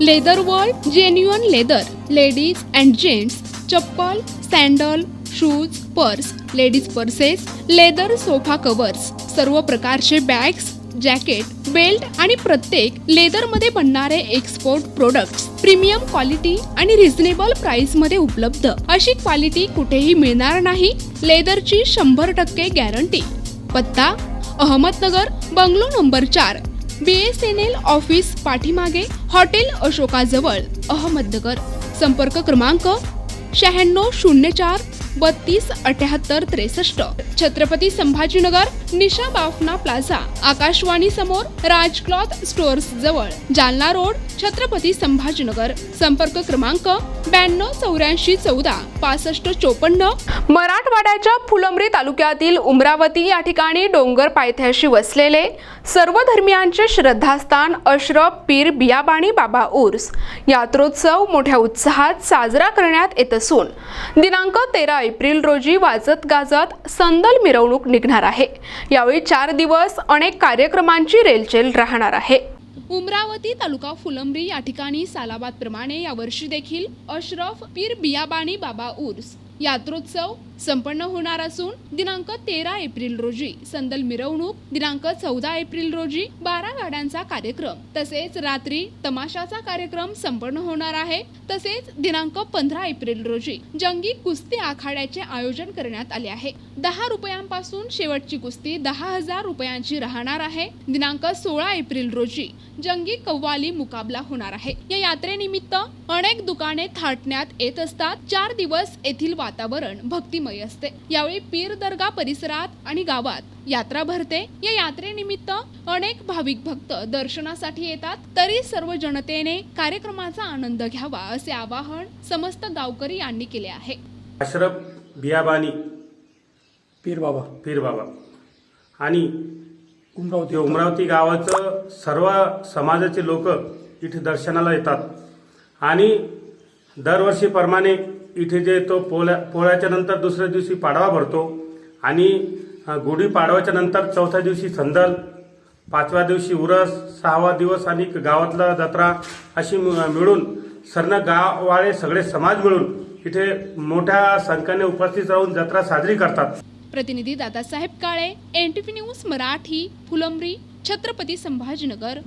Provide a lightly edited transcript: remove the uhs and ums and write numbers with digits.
Leather world genuine leather ladies and gents chappal, sandal, shoes, purse, ladies purses, leather sofa covers, सर्व प्रकारचे bags, jacket, belt आणि प्रत्येक लेदरमध्ये बनणारे एक्सपोर्ट प्रोडक्ट्स प्रीमियम क्वालिटी आणि reasonable price मध्ये उपलब्ध। अशी क्वालिटी कुठेही मिळणार नाही। लेदरची 100% गॅरंटी। पत्ता Ahmednagar, bungalow number 4, BSNL office पाठीमागे, हॉटेल अशोकाजवळ, अहमदनगर। संपर्क क्रमांक 9604 32 78 63। छत्रपती संभाजीनगर, निशा बाफना प्लाझा, आकाशवाणी समोर, राज क्लॉथ स्टोअर्स जवळ, जालना रोड, छत्रपती संभाजीनगर। संपर्क क्रमांक 92 84 14 65 54। मराठवाड्याच्या फुलंब्री तालुक्यातील उमरावती या ठिकाणी डोंगर पायथ्याशी वसलेले सर्व धर्मियांचे श्रद्धास्थान अशरफ पीर बियाबाणी बाबा उर्स यात्रोत्सव मोठ्या उत्साहात साजरा करण्यात येत असून दिनांक 13 एप्रिल रोजी वाजत गाजत संदल मिरवणूक निघणार आहे। यावेळी 4 दिवस अनेक कार्यक्रमांची रेलचेल राहणार आहे। उमरावती तालुका फुलंब्री या ठिकाणी सालाबाद प्रमाणे यावर्षी देखील अशरफ पीर बियाबाणी बाबा उर्स यात्रोत्सव संपन्न होणार असून दिनांक 13 एप्रिल रोजी संदल मिरवणूक, दिनांक 14 एप्रिल रोजी 12 गाड्यांचा कार्यक्रम तसेच रात्री तमाशाचा कार्यक्रम संपन्न होणार आहे। तसेच दिनांक 15 एप्रिल रोजी जंगी कुस्ती आखाड्याचे आयोजन करण्यात आले आहे। 10 रुपयांपासून शेवटची कुस्ती 10,000 रुपयांची राहणार आहे। दिनांक 16 एप्रिल रोजी जंगी कव्वाली मुकाबला होणार आहे। या यात्रेनिमित्त अनेक दुकाने थाटण्यात येत असतात। 4 दिवस येथील वातावरण भक्तिमय असते। यावेळी पीर दर्गा परिसरात आणि गावात यात्रा भरते। या यात्रेनिमित्त अनेक भाविक भक्त दर्शनासाठी येतात। तरी सर्व जनतेने कार्यक्रमाचा आनंद घ्यावा असे आवाहन समस्त गावकरी यांनी केले आहे। अशरफ बियाबानी पीर बाबा आणि उमरावती गावाचं सर्व समाजाचे लोक इथे दर्शनाला येतात आणि दरवर्षीप्रमाणे इथे जे तो पोळ्याच्या नंतर दुसऱ्या दिवशी पाडवा भरतो आणि गुढी पाडव्याच्या नंतर 4थ्या दिवशी संदल, 5व्या दिवशी उरस, 6वा दिवस आणि गावातला जत्रा अशी मिळून सर्व गाववाले सगळे समाज मिळून इथे मोठ्या संख्येने उपस्थित राहून जत्रा साजरी करतात। प्रतिनिधी दादासाहेब काळे, NTV न्यूज मराठी, फुलंब्री, छत्रपती संभाजीनगर।